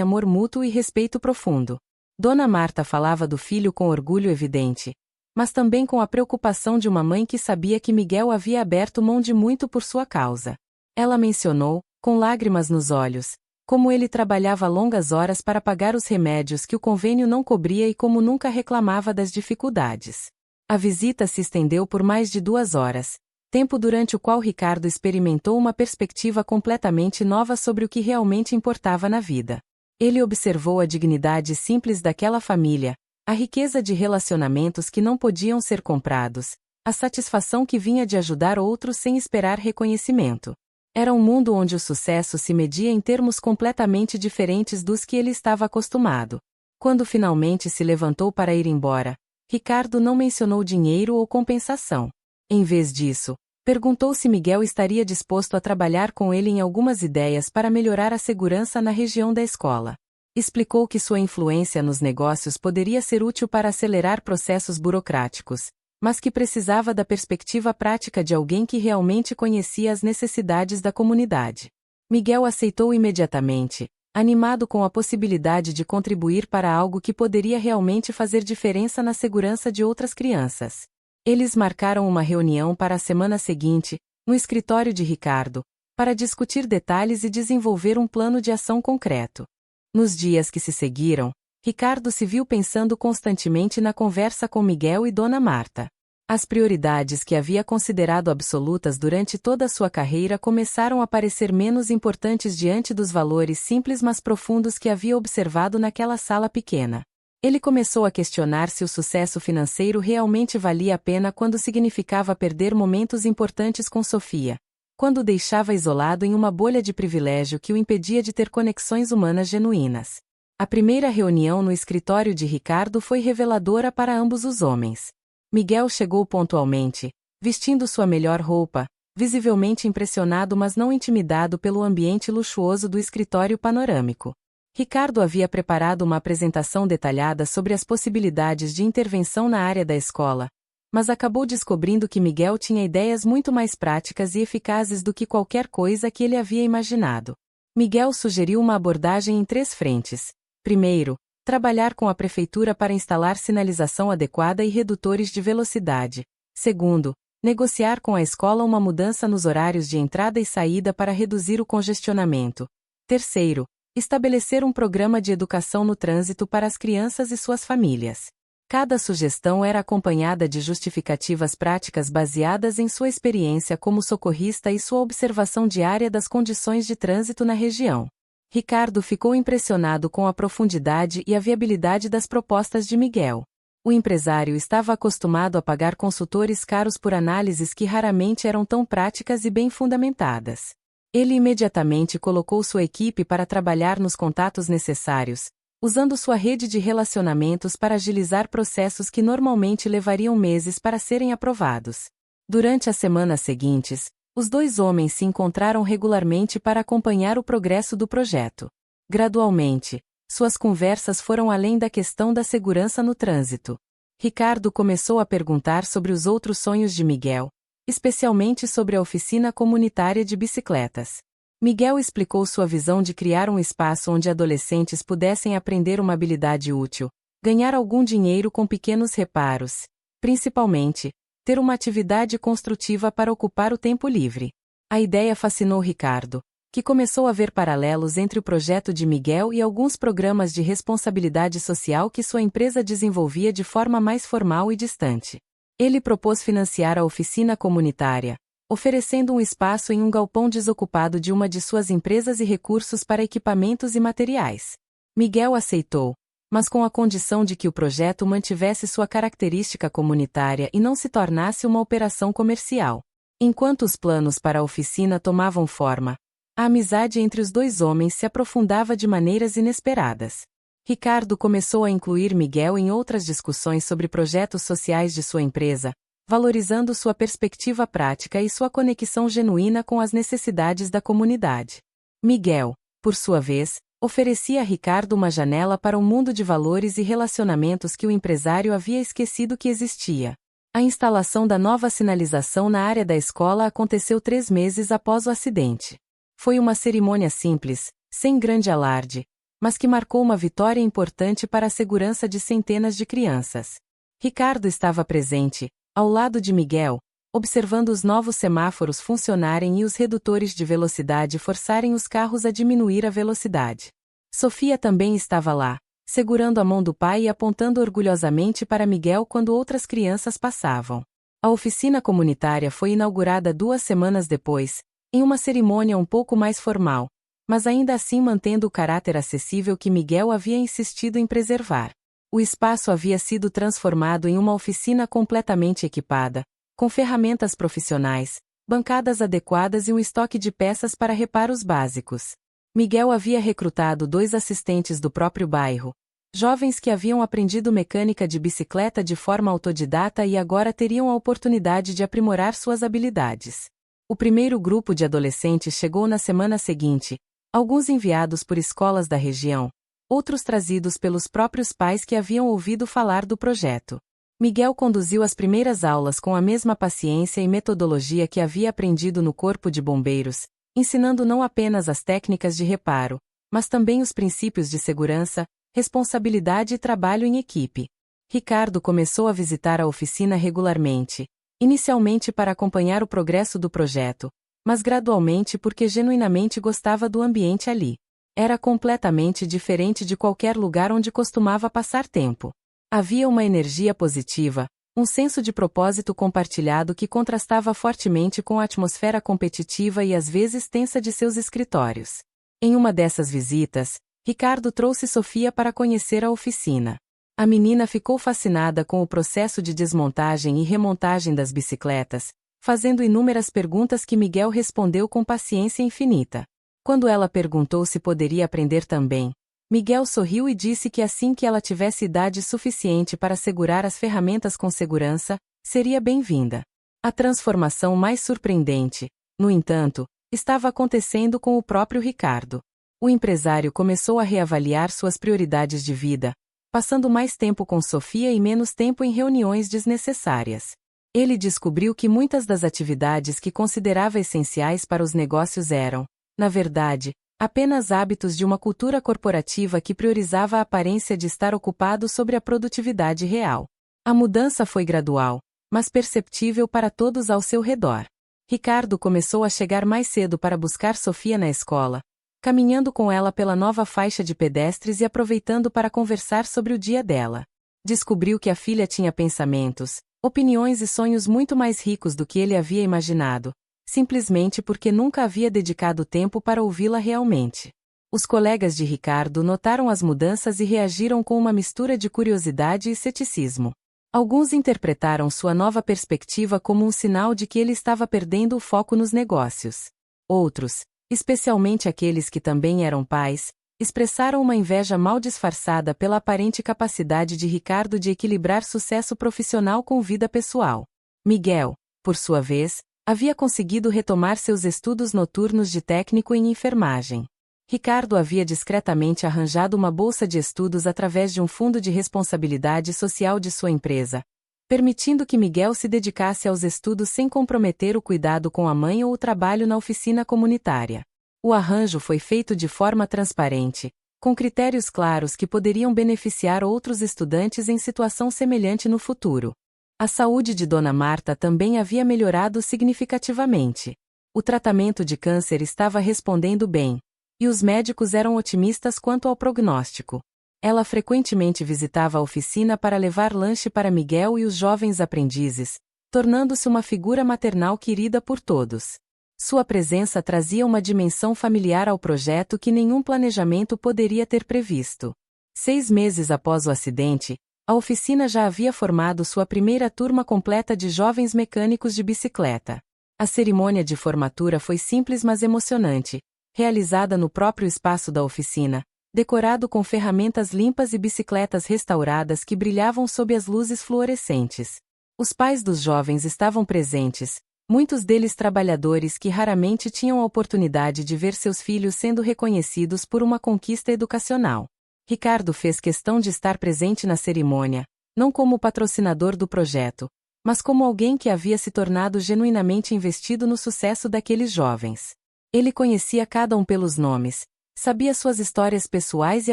amor mútuo e respeito profundo. Dona Marta falava do filho com orgulho evidente, mas também com a preocupação de uma mãe que sabia que Miguel havia aberto mão de muito por sua causa. Ela mencionou, com lágrimas nos olhos, como ele trabalhava longas horas para pagar os remédios que o convênio não cobria e como nunca reclamava das dificuldades. A visita se estendeu por mais de 2 horas, tempo durante o qual Ricardo experimentou uma perspectiva completamente nova sobre o que realmente importava na vida. Ele observou a dignidade simples daquela família, a riqueza de relacionamentos que não podiam ser comprados, a satisfação que vinha de ajudar outros sem esperar reconhecimento. Era um mundo onde o sucesso se media em termos completamente diferentes dos que ele estava acostumado. Quando finalmente se levantou para ir embora, Ricardo não mencionou dinheiro ou compensação. Em vez disso, perguntou se Miguel estaria disposto a trabalhar com ele em algumas ideias para melhorar a segurança na região da escola. Explicou que sua influência nos negócios poderia ser útil para acelerar processos burocráticos, mas que precisava da perspectiva prática de alguém que realmente conhecia as necessidades da comunidade. Miguel aceitou imediatamente, animado com a possibilidade de contribuir para algo que poderia realmente fazer diferença na segurança de outras crianças. Eles marcaram uma reunião para a semana seguinte, no escritório de Ricardo, para discutir detalhes e desenvolver um plano de ação concreto. Nos dias que se seguiram, Ricardo se viu pensando constantemente na conversa com Miguel e Dona Marta. As prioridades que havia considerado absolutas durante toda a sua carreira começaram a parecer menos importantes diante dos valores simples mas profundos que havia observado naquela sala pequena. Ele começou a questionar se o sucesso financeiro realmente valia a pena quando significava perder momentos importantes com Sofia, quando o deixava isolado em uma bolha de privilégio que o impedia de ter conexões humanas genuínas. A primeira reunião no escritório de Ricardo foi reveladora para ambos os homens. Miguel chegou pontualmente, vestindo sua melhor roupa, visivelmente impressionado mas não intimidado pelo ambiente luxuoso do escritório panorâmico. Ricardo havia preparado uma apresentação detalhada sobre as possibilidades de intervenção na área da escola, mas acabou descobrindo que Miguel tinha ideias muito mais práticas e eficazes do que qualquer coisa que ele havia imaginado. Miguel sugeriu uma abordagem em 3 frentes. Primeiro, trabalhar com a prefeitura para instalar sinalização adequada e redutores de velocidade. Segundo, negociar com a escola uma mudança nos horários de entrada e saída para reduzir o congestionamento. Terceiro, estabelecer um programa de educação no trânsito para as crianças e suas famílias. Cada sugestão era acompanhada de justificativas práticas baseadas em sua experiência como socorrista e sua observação diária das condições de trânsito na região. Ricardo ficou impressionado com a profundidade e a viabilidade das propostas de Miguel. O empresário estava acostumado a pagar consultores caros por análises que raramente eram tão práticas e bem fundamentadas. Ele imediatamente colocou sua equipe para trabalhar nos contatos necessários, usando sua rede de relacionamentos para agilizar processos que normalmente levariam meses para serem aprovados. Durante as semanas seguintes, os 2 homens se encontraram regularmente para acompanhar o progresso do projeto. Gradualmente, suas conversas foram além da questão da segurança no trânsito. Ricardo começou a perguntar sobre os outros sonhos de Miguel, especialmente sobre a oficina comunitária de bicicletas. Miguel explicou sua visão de criar um espaço onde adolescentes pudessem aprender uma habilidade útil, ganhar algum dinheiro com pequenos reparos, principalmente, ter uma atividade construtiva para ocupar o tempo livre. A ideia fascinou Ricardo, que começou a ver paralelos entre o projeto de Miguel e alguns programas de responsabilidade social que sua empresa desenvolvia de forma mais formal e distante. Ele propôs financiar a oficina comunitária, oferecendo um espaço em um galpão desocupado de uma de suas empresas e recursos para equipamentos e materiais. Miguel aceitou, mas com a condição de que o projeto mantivesse sua característica comunitária e não se tornasse uma operação comercial. Enquanto os planos para a oficina tomavam forma, a amizade entre os dois homens se aprofundava de maneiras inesperadas. Ricardo começou a incluir Miguel em outras discussões sobre projetos sociais de sua empresa, valorizando sua perspectiva prática e sua conexão genuína com as necessidades da comunidade. Miguel, por sua vez, oferecia a Ricardo uma janela para um mundo de valores e relacionamentos que o empresário havia esquecido que existia. A instalação da nova sinalização na área da escola aconteceu 3 meses após o acidente. Foi uma cerimônia simples, sem grande alarde, mas que marcou uma vitória importante para a segurança de centenas de crianças. Ricardo estava presente, ao lado de Miguel, observando os novos semáforos funcionarem e os redutores de velocidade forçarem os carros a diminuir a velocidade. Sofia também estava lá, segurando a mão do pai e apontando orgulhosamente para Miguel quando outras crianças passavam. A oficina comunitária foi inaugurada 2 semanas depois, em uma cerimônia um pouco mais formal, mas ainda assim mantendo o caráter acessível que Miguel havia insistido em preservar. O espaço havia sido transformado em uma oficina completamente equipada, com ferramentas profissionais, bancadas adequadas e um estoque de peças para reparos básicos. Miguel havia recrutado 2 assistentes do próprio bairro, jovens que haviam aprendido mecânica de bicicleta de forma autodidata e agora teriam a oportunidade de aprimorar suas habilidades. O primeiro grupo de adolescentes chegou na semana seguinte, alguns enviados por escolas da região, outros trazidos pelos próprios pais que haviam ouvido falar do projeto. Miguel conduziu as primeiras aulas com a mesma paciência e metodologia que havia aprendido no Corpo de Bombeiros, ensinando não apenas as técnicas de reparo, mas também os princípios de segurança, responsabilidade e trabalho em equipe. Ricardo começou a visitar a oficina regularmente, inicialmente para acompanhar o progresso do projeto, mas gradualmente porque genuinamente gostava do ambiente ali. Era completamente diferente de qualquer lugar onde costumava passar tempo. Havia uma energia positiva, um senso de propósito compartilhado que contrastava fortemente com a atmosfera competitiva e às vezes tensa de seus escritórios. Em uma dessas visitas, Ricardo trouxe Sofia para conhecer a oficina. A menina ficou fascinada com o processo de desmontagem e remontagem das bicicletas, fazendo inúmeras perguntas que Miguel respondeu com paciência infinita. Quando ela perguntou se poderia aprender também, Miguel sorriu e disse que assim que ela tivesse idade suficiente para segurar as ferramentas com segurança, seria bem-vinda. A transformação mais surpreendente, no entanto, estava acontecendo com o próprio Ricardo. O empresário começou a reavaliar suas prioridades de vida, passando mais tempo com Sofia e menos tempo em reuniões desnecessárias. Ele descobriu que muitas das atividades que considerava essenciais para os negócios eram, na verdade, apenas hábitos de uma cultura corporativa que priorizava a aparência de estar ocupado sobre a produtividade real. A mudança foi gradual, mas perceptível para todos ao seu redor. Ricardo começou a chegar mais cedo para buscar Sofia na escola, caminhando com ela pela nova faixa de pedestres e aproveitando para conversar sobre o dia dela. Descobriu que a filha tinha pensamentos, opiniões e sonhos muito mais ricos do que ele havia imaginado, simplesmente porque nunca havia dedicado tempo para ouvi-la realmente. Os colegas de Ricardo notaram as mudanças e reagiram com uma mistura de curiosidade e ceticismo. Alguns interpretaram sua nova perspectiva como um sinal de que ele estava perdendo o foco nos negócios. Outros, especialmente aqueles que também eram pais, expressaram uma inveja mal disfarçada pela aparente capacidade de Ricardo de equilibrar sucesso profissional com vida pessoal. Miguel, por sua vez, havia conseguido retomar seus estudos noturnos de técnico em enfermagem. Ricardo havia discretamente arranjado uma bolsa de estudos através de um fundo de responsabilidade social de sua empresa, permitindo que Miguel se dedicasse aos estudos sem comprometer o cuidado com a mãe ou o trabalho na oficina comunitária. O arranjo foi feito de forma transparente, com critérios claros que poderiam beneficiar outros estudantes em situação semelhante no futuro. A saúde de Dona Marta também havia melhorado significativamente. O tratamento de câncer estava respondendo bem, e os médicos eram otimistas quanto ao prognóstico. Ela frequentemente visitava a oficina para levar lanche para Miguel e os jovens aprendizes, tornando-se uma figura maternal querida por todos. Sua presença trazia uma dimensão familiar ao projeto que nenhum planejamento poderia ter previsto. 6 meses após o acidente, a oficina já havia formado sua primeira turma completa de jovens mecânicos de bicicleta. A cerimônia de formatura foi simples mas emocionante, realizada no próprio espaço da oficina, decorado com ferramentas limpas e bicicletas restauradas que brilhavam sob as luzes fluorescentes. Os pais dos jovens estavam presentes, muitos deles trabalhadores que raramente tinham a oportunidade de ver seus filhos sendo reconhecidos por uma conquista educacional. Ricardo fez questão de estar presente na cerimônia, não como patrocinador do projeto, mas como alguém que havia se tornado genuinamente investido no sucesso daqueles jovens. Ele conhecia cada um pelos nomes, sabia suas histórias pessoais e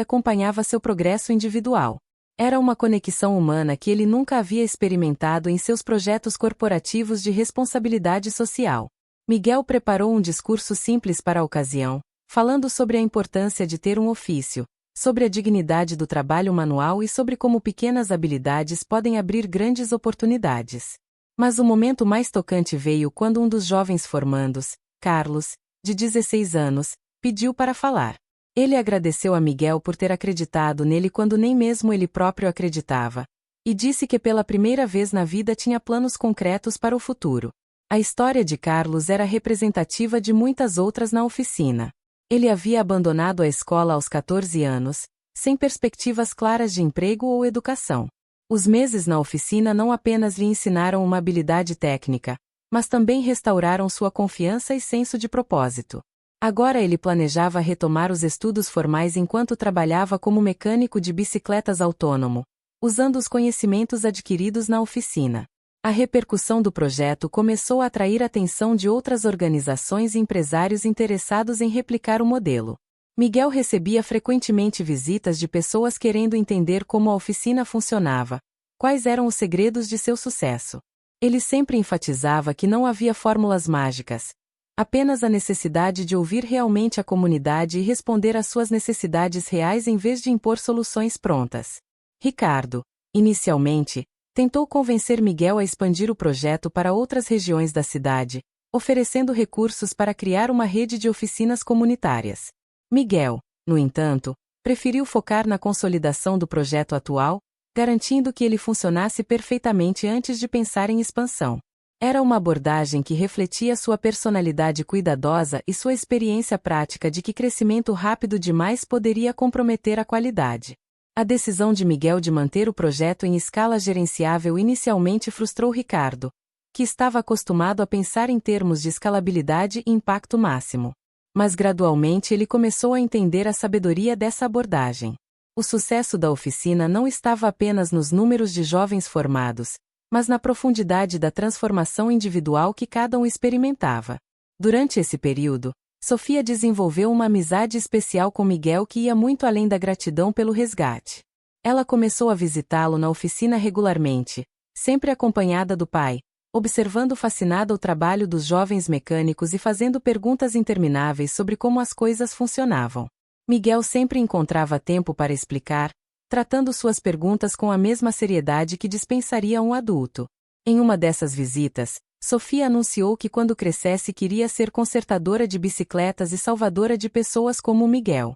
acompanhava seu progresso individual. Era uma conexão humana que ele nunca havia experimentado em seus projetos corporativos de responsabilidade social. Miguel preparou um discurso simples para a ocasião, falando sobre a importância de ter um ofício, sobre a dignidade do trabalho manual e sobre como pequenas habilidades podem abrir grandes oportunidades. Mas o momento mais tocante veio quando um dos jovens formandos, Carlos, de 16 anos, pediu para falar. Ele agradeceu a Miguel por ter acreditado nele quando nem mesmo ele próprio acreditava, e disse que pela primeira vez na vida tinha planos concretos para o futuro. A história de Carlos era representativa de muitas outras na oficina. Ele havia abandonado a escola aos 14 anos, sem perspectivas claras de emprego ou educação. Os meses na oficina não apenas lhe ensinaram uma habilidade técnica, mas também restauraram sua confiança e senso de propósito. Agora ele planejava retomar os estudos formais enquanto trabalhava como mecânico de bicicletas autônomo, usando os conhecimentos adquiridos na oficina. A repercussão do projeto começou a atrair a atenção de outras organizações e empresários interessados em replicar o modelo. Miguel recebia frequentemente visitas de pessoas querendo entender como a oficina funcionava, quais eram os segredos de seu sucesso. Ele sempre enfatizava que não havia fórmulas mágicas, apenas a necessidade de ouvir realmente a comunidade e responder às suas necessidades reais em vez de impor soluções prontas. Ricardo, inicialmente, tentou convencer Miguel a expandir o projeto para outras regiões da cidade, oferecendo recursos para criar uma rede de oficinas comunitárias. Miguel, no entanto, preferiu focar na consolidação do projeto atual, garantindo que ele funcionasse perfeitamente antes de pensar em expansão. Era uma abordagem que refletia sua personalidade cuidadosa e sua experiência prática de que crescimento rápido demais poderia comprometer a qualidade. A decisão de Miguel de manter o projeto em escala gerenciável inicialmente frustrou Ricardo, que estava acostumado a pensar em termos de escalabilidade e impacto máximo. Mas gradualmente ele começou a entender a sabedoria dessa abordagem. O sucesso da oficina não estava apenas nos números de jovens formados, mas na profundidade da transformação individual que cada um experimentava. Durante esse período, Sofia desenvolveu uma amizade especial com Miguel que ia muito além da gratidão pelo resgate. Ela começou a visitá-lo na oficina regularmente, sempre acompanhada do pai, observando fascinada o trabalho dos jovens mecânicos e fazendo perguntas intermináveis sobre como as coisas funcionavam. Miguel sempre encontrava tempo para explicar, tratando suas perguntas com a mesma seriedade que dispensaria um adulto. Em uma dessas visitas, Sofia anunciou que quando crescesse queria ser consertadora de bicicletas e salvadora de pessoas como Miguel.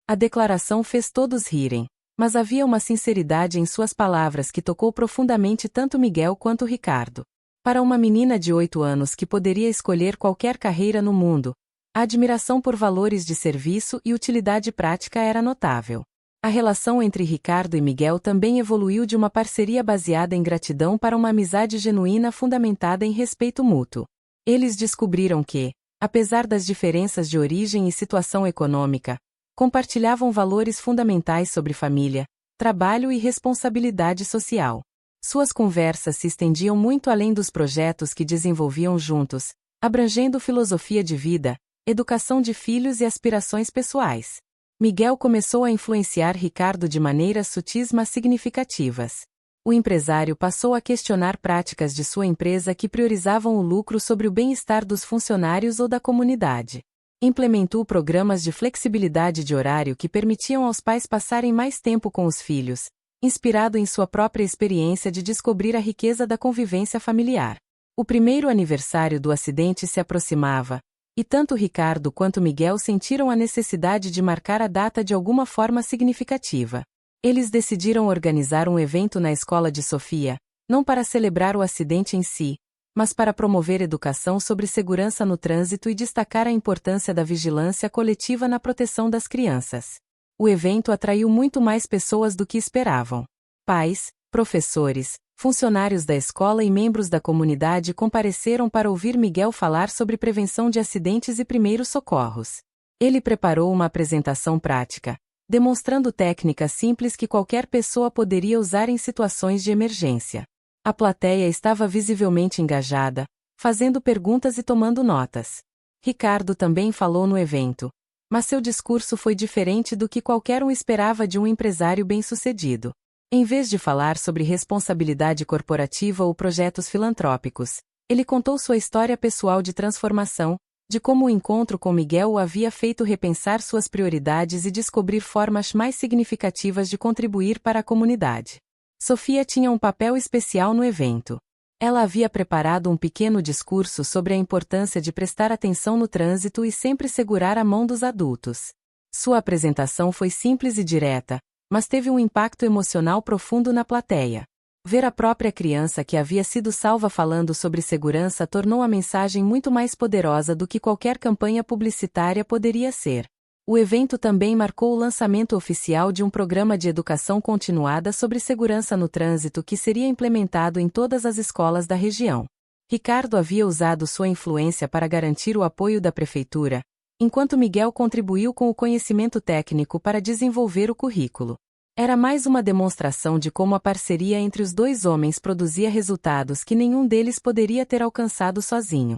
A declaração fez todos rirem, mas havia uma sinceridade em suas palavras que tocou profundamente tanto Miguel quanto Ricardo. Para uma menina de 8 anos que poderia escolher qualquer carreira no mundo, a admiração por valores de serviço e utilidade prática era notável. A relação entre Ricardo e Miguel também evoluiu de uma parceria baseada em gratidão para uma amizade genuína fundamentada em respeito mútuo. Eles descobriram que, apesar das diferenças de origem e situação econômica, compartilhavam valores fundamentais sobre família, trabalho e responsabilidade social. Suas conversas se estendiam muito além dos projetos que desenvolviam juntos, abrangendo filosofia de vida, educação de filhos e aspirações pessoais. Miguel começou a influenciar Ricardo de maneiras sutis mas significativas. O empresário passou a questionar práticas de sua empresa que priorizavam o lucro sobre o bem-estar dos funcionários ou da comunidade. Implementou programas de flexibilidade de horário que permitiam aos pais passarem mais tempo com os filhos, inspirado em sua própria experiência de descobrir a riqueza da convivência familiar. O primeiro aniversário do acidente se aproximava, e tanto Ricardo quanto Miguel sentiram a necessidade de marcar a data de alguma forma significativa. Eles decidiram organizar um evento na escola de Sofia, não para celebrar o acidente em si, mas para promover educação sobre segurança no trânsito e destacar a importância da vigilância coletiva na proteção das crianças. O evento atraiu muito mais pessoas do que esperavam. Pais, professores, funcionários da escola e membros da comunidade compareceram para ouvir Miguel falar sobre prevenção de acidentes e primeiros socorros. Ele preparou uma apresentação prática, demonstrando técnicas simples que qualquer pessoa poderia usar em situações de emergência. A plateia estava visivelmente engajada, fazendo perguntas e tomando notas. Ricardo também falou no evento, mas seu discurso foi diferente do que qualquer um esperava de um empresário bem-sucedido. Em vez de falar sobre responsabilidade corporativa ou projetos filantrópicos, ele contou sua história pessoal de transformação, de como o encontro com Miguel o havia feito repensar suas prioridades e descobrir formas mais significativas de contribuir para a comunidade. Sofia tinha um papel especial no evento. Ela havia preparado um pequeno discurso sobre a importância de prestar atenção no trânsito e sempre segurar a mão dos adultos. Sua apresentação foi simples e direta, mas teve um impacto emocional profundo na plateia. Ver a própria criança que havia sido salva falando sobre segurança tornou a mensagem muito mais poderosa do que qualquer campanha publicitária poderia ser. O evento também marcou o lançamento oficial de um programa de educação continuada sobre segurança no trânsito que seria implementado em todas as escolas da região. Ricardo havia usado sua influência para garantir o apoio da prefeitura, enquanto Miguel contribuiu com o conhecimento técnico para desenvolver o currículo. Era mais uma demonstração de como a parceria entre os dois homens produzia resultados que nenhum deles poderia ter alcançado sozinho.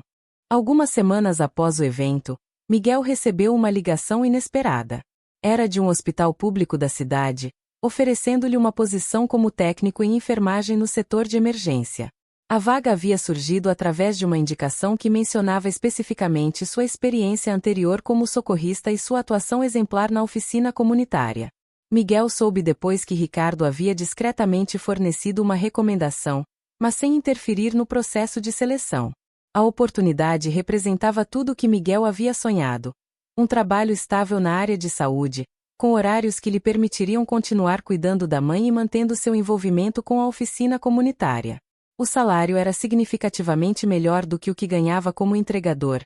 Algumas semanas após o evento, Miguel recebeu uma ligação inesperada. Era de um hospital público da cidade, oferecendo-lhe uma posição como técnico em enfermagem no setor de emergência. A vaga havia surgido através de uma indicação que mencionava especificamente sua experiência anterior como socorrista e sua atuação exemplar na oficina comunitária. Miguel soube depois que Ricardo havia discretamente fornecido uma recomendação, mas sem interferir no processo de seleção. A oportunidade representava tudo o que Miguel havia sonhado. Um trabalho estável na área de saúde, com horários que lhe permitiriam continuar cuidando da mãe e mantendo seu envolvimento com a oficina comunitária. O salário era significativamente melhor do que o que ganhava como entregador,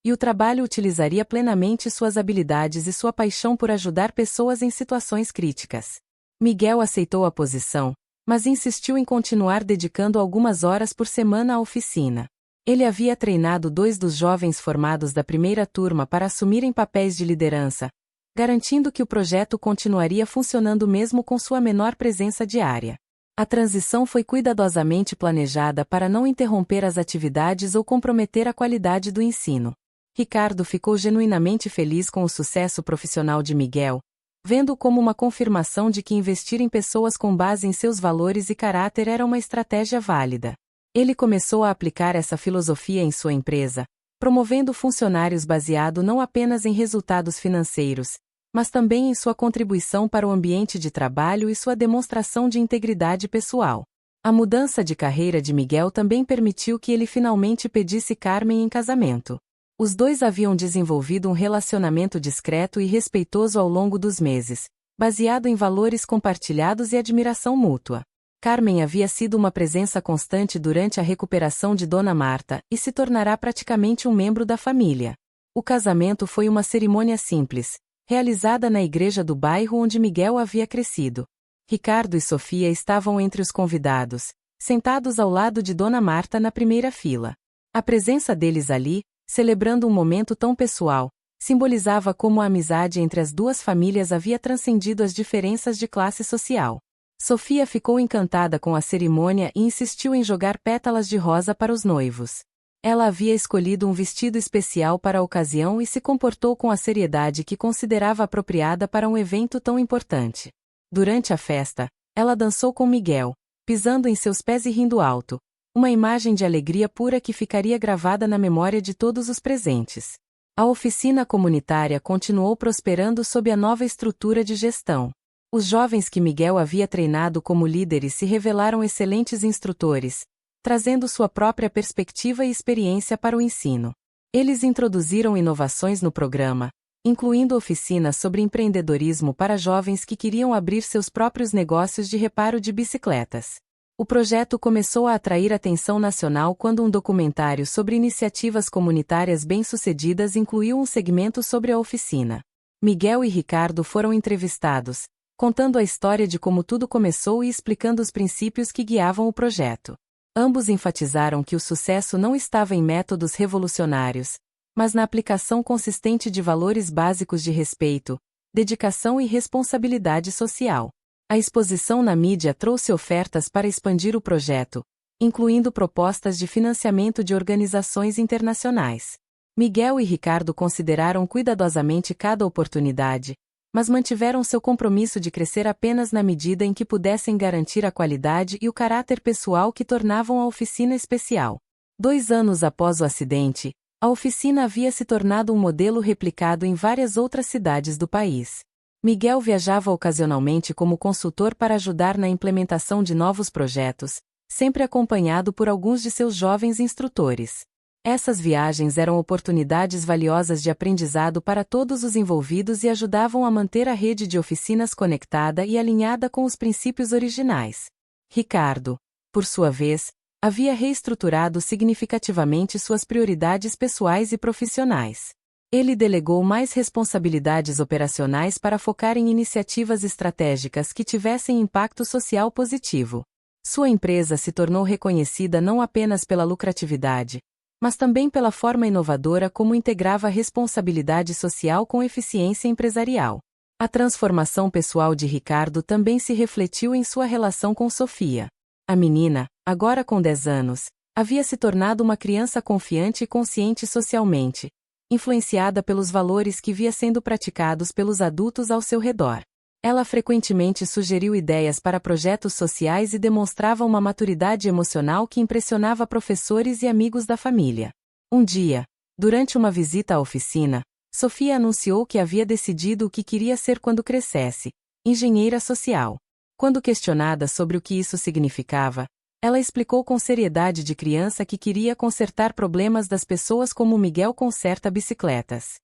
e o trabalho utilizaria plenamente suas habilidades e sua paixão por ajudar pessoas em situações críticas. Miguel aceitou a posição, mas insistiu em continuar dedicando algumas horas por semana à oficina. Ele havia treinado 2 dos jovens formados da primeira turma para assumirem papéis de liderança, garantindo que o projeto continuaria funcionando mesmo com sua menor presença diária. A transição foi cuidadosamente planejada para não interromper as atividades ou comprometer a qualidade do ensino. Ricardo ficou genuinamente feliz com o sucesso profissional de Miguel, vendo-o como uma confirmação de que investir em pessoas com base em seus valores e caráter era uma estratégia válida. Ele começou a aplicar essa filosofia em sua empresa, promovendo funcionários baseado não apenas em resultados financeiros, mas também em sua contribuição para o ambiente de trabalho e sua demonstração de integridade pessoal. A mudança de carreira de Miguel também permitiu que ele finalmente pedisse Carmen em casamento. Os dois haviam desenvolvido um relacionamento discreto e respeitoso ao longo dos meses, baseado em valores compartilhados e admiração mútua. Carmen havia sido uma presença constante durante a recuperação de Dona Marta e se tornará praticamente um membro da família. O casamento foi uma cerimônia simples, realizada na igreja do bairro onde Miguel havia crescido. Ricardo e Sofia estavam entre os convidados, sentados ao lado de Dona Marta na primeira fila. A presença deles ali, celebrando um momento tão pessoal, simbolizava como a amizade entre as duas famílias havia transcendido as diferenças de classe social. Sofia ficou encantada com a cerimônia e insistiu em jogar pétalas de rosa para os noivos. Ela havia escolhido um vestido especial para a ocasião e se comportou com a seriedade que considerava apropriada para um evento tão importante. Durante a festa, ela dançou com Miguel, pisando em seus pés e rindo alto, uma imagem de alegria pura que ficaria gravada na memória de todos os presentes. A oficina comunitária continuou prosperando sob a nova estrutura de gestão. Os jovens que Miguel havia treinado como líderes se revelaram excelentes instrutores, trazendo sua própria perspectiva e experiência para o ensino. Eles introduziram inovações no programa, incluindo oficinas sobre empreendedorismo para jovens que queriam abrir seus próprios negócios de reparo de bicicletas. O projeto começou a atrair atenção nacional quando um documentário sobre iniciativas comunitárias bem-sucedidas incluiu um segmento sobre a oficina. Miguel e Ricardo foram entrevistados, contando a história de como tudo começou e explicando os princípios que guiavam o projeto. Ambos enfatizaram que o sucesso não estava em métodos revolucionários, mas na aplicação consistente de valores básicos de respeito, dedicação e responsabilidade social. A exposição na mídia trouxe ofertas para expandir o projeto, incluindo propostas de financiamento de organizações internacionais. Miguel e Ricardo consideraram cuidadosamente cada oportunidade, mas mantiveram seu compromisso de crescer apenas na medida em que pudessem garantir a qualidade e o caráter pessoal que tornavam a oficina especial. 2 anos após o acidente, a oficina havia se tornado um modelo replicado em várias outras cidades do país. Miguel viajava ocasionalmente como consultor para ajudar na implementação de novos projetos, sempre acompanhado por alguns de seus jovens instrutores. Essas viagens eram oportunidades valiosas de aprendizado para todos os envolvidos e ajudavam a manter a rede de oficinas conectada e alinhada com os princípios originais. Ricardo, por sua vez, havia reestruturado significativamente suas prioridades pessoais e profissionais. Ele delegou mais responsabilidades operacionais para focar em iniciativas estratégicas que tivessem impacto social positivo. Sua empresa se tornou reconhecida não apenas pela lucratividade, mas também pela forma inovadora como integrava a responsabilidade social com eficiência empresarial. A transformação pessoal de Ricardo também se refletiu em sua relação com Sofia. A menina, agora com 10 anos, havia se tornado uma criança confiante e consciente socialmente, influenciada pelos valores que via sendo praticados pelos adultos ao seu redor. Ela frequentemente sugeriu ideias para projetos sociais e demonstrava uma maturidade emocional que impressionava professores e amigos da família. Um dia, durante uma visita à oficina, Sofia anunciou que havia decidido o que queria ser quando crescesse: engenheira social. Quando questionada sobre o que isso significava, ela explicou com seriedade de criança que queria consertar problemas das pessoas como Miguel conserta bicicletas.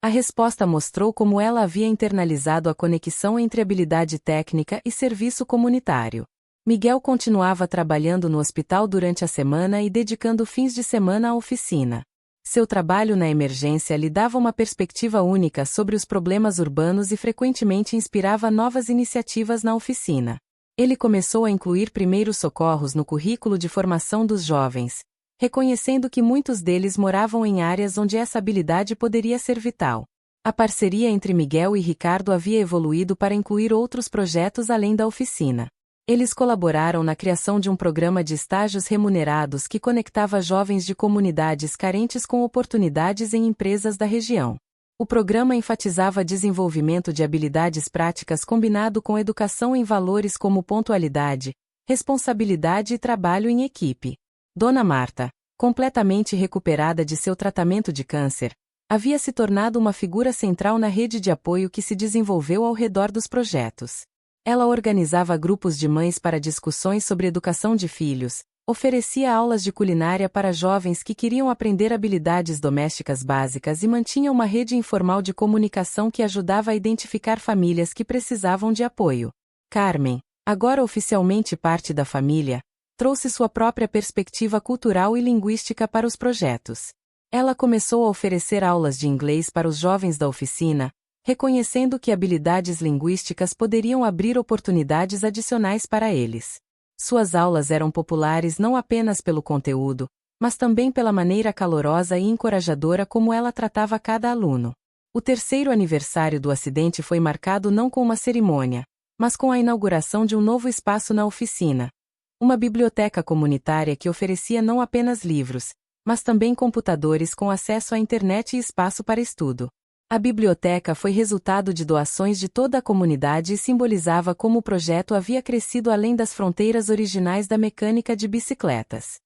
A resposta mostrou como ela havia internalizado a conexão entre habilidade técnica e serviço comunitário. Miguel continuava trabalhando no hospital durante a semana e dedicando fins de semana à oficina. Seu trabalho na emergência lhe dava uma perspectiva única sobre os problemas urbanos e frequentemente inspirava novas iniciativas na oficina. Ele começou a incluir primeiros socorros no currículo de formação dos jovens, reconhecendo que muitos deles moravam em áreas onde essa habilidade poderia ser vital. A parceria entre Miguel e Ricardo havia evoluído para incluir outros projetos além da oficina. Eles colaboraram na criação de um programa de estágios remunerados que conectava jovens de comunidades carentes com oportunidades em empresas da região. O programa enfatizava desenvolvimento de habilidades práticas combinado com educação em valores como pontualidade, responsabilidade e trabalho em equipe. Dona Marta, completamente recuperada de seu tratamento de câncer, havia se tornado uma figura central na rede de apoio que se desenvolveu ao redor dos projetos. Ela organizava grupos de mães para discussões sobre educação de filhos, oferecia aulas de culinária para jovens que queriam aprender habilidades domésticas básicas e mantinha uma rede informal de comunicação que ajudava a identificar famílias que precisavam de apoio. Carmen, agora oficialmente parte da família, trouxe sua própria perspectiva cultural e linguística para os projetos. Ela começou a oferecer aulas de inglês para os jovens da oficina, reconhecendo que habilidades linguísticas poderiam abrir oportunidades adicionais para eles. Suas aulas eram populares não apenas pelo conteúdo, mas também pela maneira calorosa e encorajadora como ela tratava cada aluno. O 3º aniversário do acidente foi marcado não com uma cerimônia, mas com a inauguração de um novo espaço na oficina. Uma biblioteca comunitária que oferecia não apenas livros, mas também computadores com acesso à internet e espaço para estudo. A biblioteca foi resultado de doações de toda a comunidade e simbolizava como o projeto havia crescido além das fronteiras originais da mecânica de bicicletas.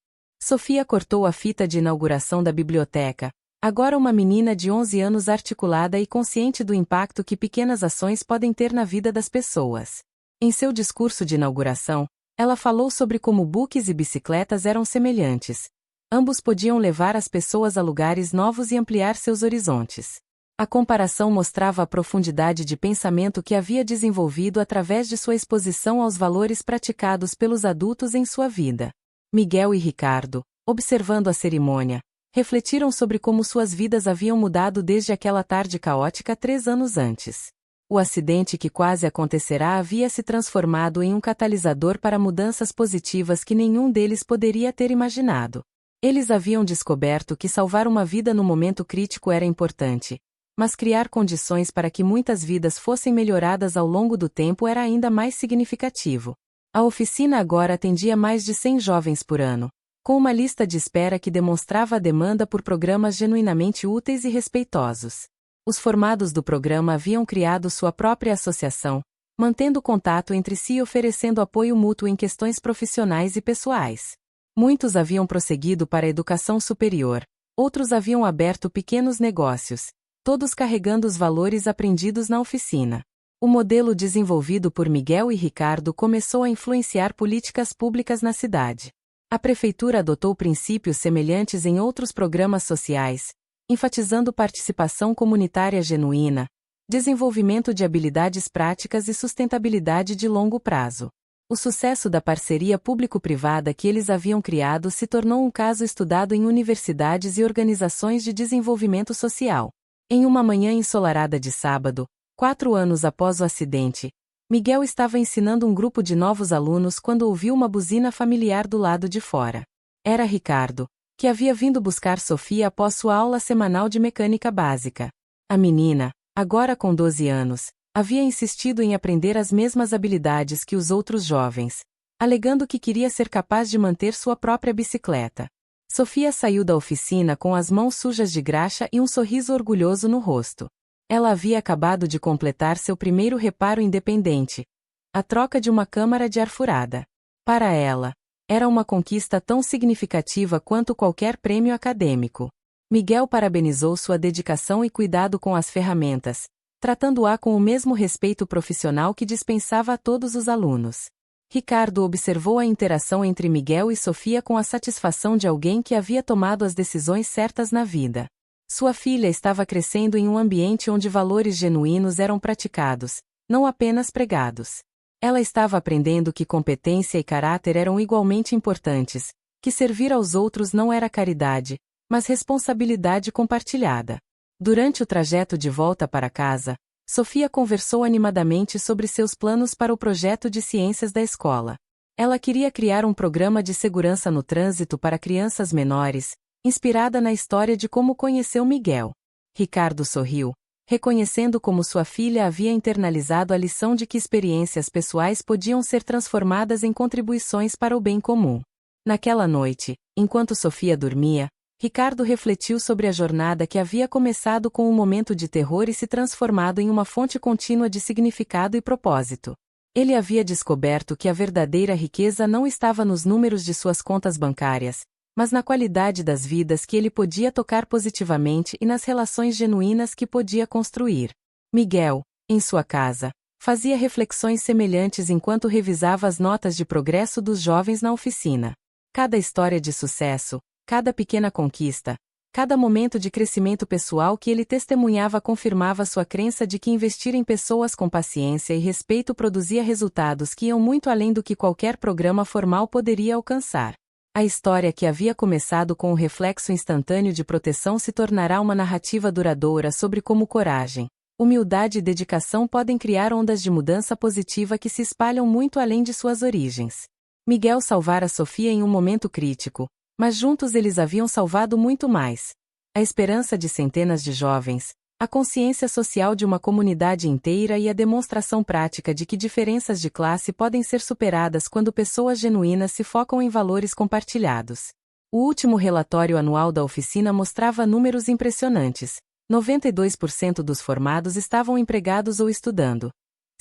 Sofia cortou a fita de inauguração da biblioteca, agora uma menina de 11 anos articulada e consciente do impacto que pequenas ações podem ter na vida das pessoas. Em seu discurso de inauguração, ela falou sobre como buggies e bicicletas eram semelhantes. Ambos podiam levar as pessoas a lugares novos e ampliar seus horizontes. A comparação mostrava a profundidade de pensamento que havia desenvolvido através de sua exposição aos valores praticados pelos adultos em sua vida. Miguel e Ricardo, observando a cerimônia, refletiram sobre como suas vidas haviam mudado desde aquela tarde caótica 3 anos antes. O acidente que quase acontecerá havia se transformado em um catalisador para mudanças positivas que nenhum deles poderia ter imaginado. Eles haviam descoberto que salvar uma vida no momento crítico era importante, mas criar condições para que muitas vidas fossem melhoradas ao longo do tempo era ainda mais significativo. A oficina agora atendia mais de 100 jovens por ano, com uma lista de espera que demonstrava a demanda por programas genuinamente úteis e respeitosos. Os formados do programa haviam criado sua própria associação, mantendo contato entre si e oferecendo apoio mútuo em questões profissionais e pessoais. Muitos haviam prosseguido para a educação superior, outros haviam aberto pequenos negócios, todos carregando os valores aprendidos na oficina. O modelo desenvolvido por Miguel e Ricardo começou a influenciar políticas públicas na cidade. A prefeitura adotou princípios semelhantes em outros programas sociais, enfatizando participação comunitária genuína, desenvolvimento de habilidades práticas e sustentabilidade de longo prazo. O sucesso da parceria público-privada que eles haviam criado se tornou um caso estudado em universidades e organizações de desenvolvimento social. Em uma manhã ensolarada de sábado, 4 anos após o acidente, Miguel estava ensinando um grupo de novos alunos quando ouviu uma buzina familiar do lado de fora. Era Ricardo, que havia vindo buscar Sofia após sua aula semanal de mecânica básica. A menina, agora com 12 anos, havia insistido em aprender as mesmas habilidades que os outros jovens, alegando que queria ser capaz de manter sua própria bicicleta. Sofia saiu da oficina com as mãos sujas de graxa e um sorriso orgulhoso no rosto. Ela havia acabado de completar seu primeiro reparo independente, a troca de uma câmara de ar furada. Para ela, era uma conquista tão significativa quanto qualquer prêmio acadêmico. Miguel parabenizou sua dedicação e cuidado com as ferramentas, tratando-a com o mesmo respeito profissional que dispensava a todos os alunos. Ricardo observou a interação entre Miguel e Sofia com a satisfação de alguém que havia tomado as decisões certas na vida. Sua filha estava crescendo em um ambiente onde valores genuínos eram praticados, não apenas pregados. Ela estava aprendendo que competência e caráter eram igualmente importantes, que servir aos outros não era caridade, mas responsabilidade compartilhada. Durante o trajeto de volta para casa, Sofia conversou animadamente sobre seus planos para o projeto de ciências da escola. Ela queria criar um programa de segurança no trânsito para crianças menores, inspirada na história de como conheceu Miguel. Ricardo sorriu, reconhecendo como sua filha havia internalizado a lição de que experiências pessoais podiam ser transformadas em contribuições para o bem comum. Naquela noite, enquanto Sofia dormia, Ricardo refletiu sobre a jornada que havia começado com um momento de terror e se transformado em uma fonte contínua de significado e propósito. Ele havia descoberto que a verdadeira riqueza não estava nos números de suas contas bancárias, mas na qualidade das vidas que ele podia tocar positivamente e nas relações genuínas que podia construir. Miguel, em sua casa, fazia reflexões semelhantes enquanto revisava as notas de progresso dos jovens na oficina. Cada história de sucesso, cada pequena conquista, cada momento de crescimento pessoal que ele testemunhava confirmava sua crença de que investir em pessoas com paciência e respeito produzia resultados que iam muito além do que qualquer programa formal poderia alcançar. A história que havia começado com o reflexo instantâneo de proteção se tornará uma narrativa duradoura sobre como coragem, humildade e dedicação podem criar ondas de mudança positiva que se espalham muito além de suas origens. Miguel salvara Sofia em um momento crítico, mas juntos eles haviam salvado muito mais. A esperança de centenas de jovens, A consciência social de uma comunidade inteira e a demonstração prática de que diferenças de classe podem ser superadas quando pessoas genuínas se focam em valores compartilhados. O último relatório anual da oficina mostrava números impressionantes. 92% dos formados estavam empregados ou estudando.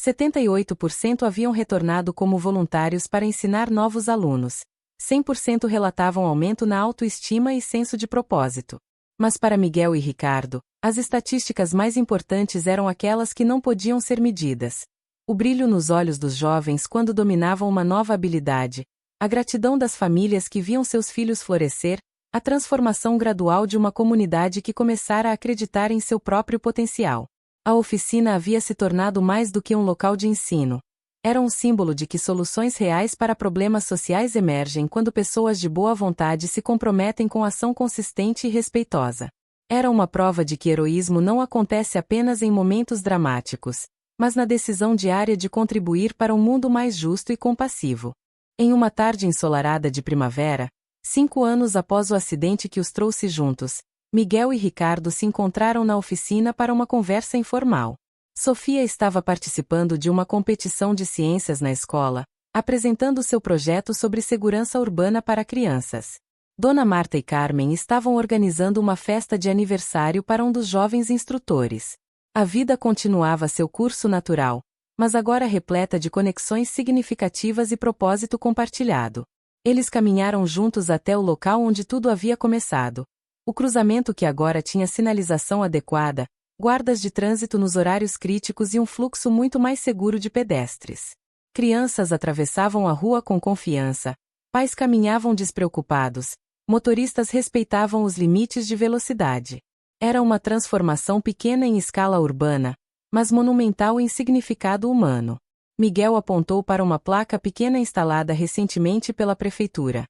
78% haviam retornado como voluntários para ensinar novos alunos. 100% relatavam aumento na autoestima e senso de propósito. Mas para Miguel e Ricardo, as estatísticas mais importantes eram aquelas que não podiam ser medidas. O brilho nos olhos dos jovens quando dominavam uma nova habilidade, a gratidão das famílias que viam seus filhos florescer, a transformação gradual de uma comunidade que começara a acreditar em seu próprio potencial. A oficina havia se tornado mais do que um local de ensino. Era um símbolo de que soluções reais para problemas sociais emergem quando pessoas de boa vontade se comprometem com ação consistente e respeitosa. Era uma prova de que heroísmo não acontece apenas em momentos dramáticos, mas na decisão diária de contribuir para um mundo mais justo e compassivo. Em uma tarde ensolarada de primavera, 5 anos após o acidente que os trouxe juntos, Miguel e Ricardo se encontraram na oficina para uma conversa informal. Sofia estava participando de uma competição de ciências na escola, apresentando seu projeto sobre segurança urbana para crianças. Dona Marta e Carmen estavam organizando uma festa de aniversário para um dos jovens instrutores. A vida continuava seu curso natural, mas agora repleta de conexões significativas e propósito compartilhado. Eles caminharam juntos até o local onde tudo havia começado. O cruzamento que agora tinha sinalização adequada, guardas de trânsito nos horários críticos e um fluxo muito mais seguro de pedestres. Crianças atravessavam a rua com confiança, pais caminhavam despreocupados, motoristas respeitavam os limites de velocidade. Era uma transformação pequena em escala urbana, mas monumental em significado humano. Miguel apontou para uma placa pequena instalada recentemente pela prefeitura.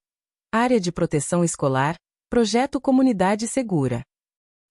Área de proteção escolar, Projeto Comunidade Segura.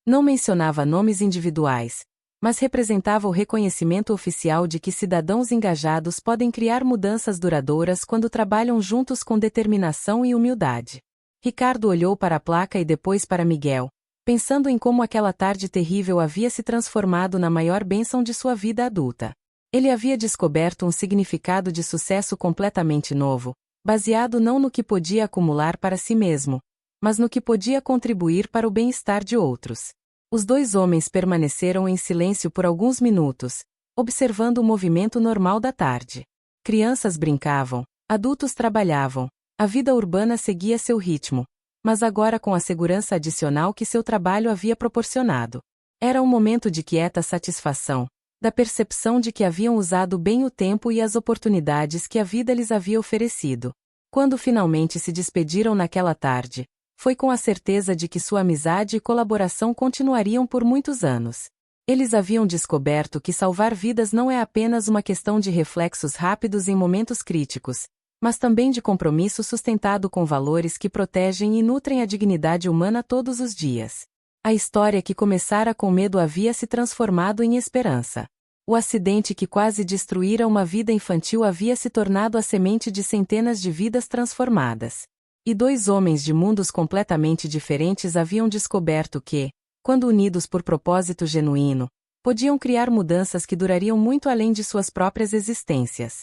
Não mencionava nomes individuais, mas representava o reconhecimento oficial de que cidadãos engajados podem criar mudanças duradouras quando trabalham juntos com determinação e humildade. Ricardo olhou para a placa e depois para Miguel, pensando em como aquela tarde terrível havia se transformado na maior bênção de sua vida adulta. Ele havia descoberto um significado de sucesso completamente novo, baseado não no que podia acumular para si mesmo, mas no que podia contribuir para o bem-estar de outros. Os 2 homens permaneceram em silêncio por alguns minutos, observando o movimento normal da tarde. Crianças brincavam, adultos trabalhavam, a vida urbana seguia seu ritmo, mas agora com a segurança adicional que seu trabalho havia proporcionado. Era um momento de quieta satisfação, da percepção de que haviam usado bem o tempo e as oportunidades que a vida lhes havia oferecido. Quando finalmente se despediram naquela tarde, foi com a certeza de que sua amizade e colaboração continuariam por muitos anos. Eles haviam descoberto que salvar vidas não é apenas uma questão de reflexos rápidos em momentos críticos, mas também de compromisso sustentado com valores que protegem e nutrem a dignidade humana todos os dias. A história que começara com medo havia se transformado em esperança. O acidente que quase destruíra uma vida infantil havia se tornado a semente de centenas de vidas transformadas. E 2 homens de mundos completamente diferentes haviam descoberto que, quando unidos por propósito genuíno, podiam criar mudanças que durariam muito além de suas próprias existências.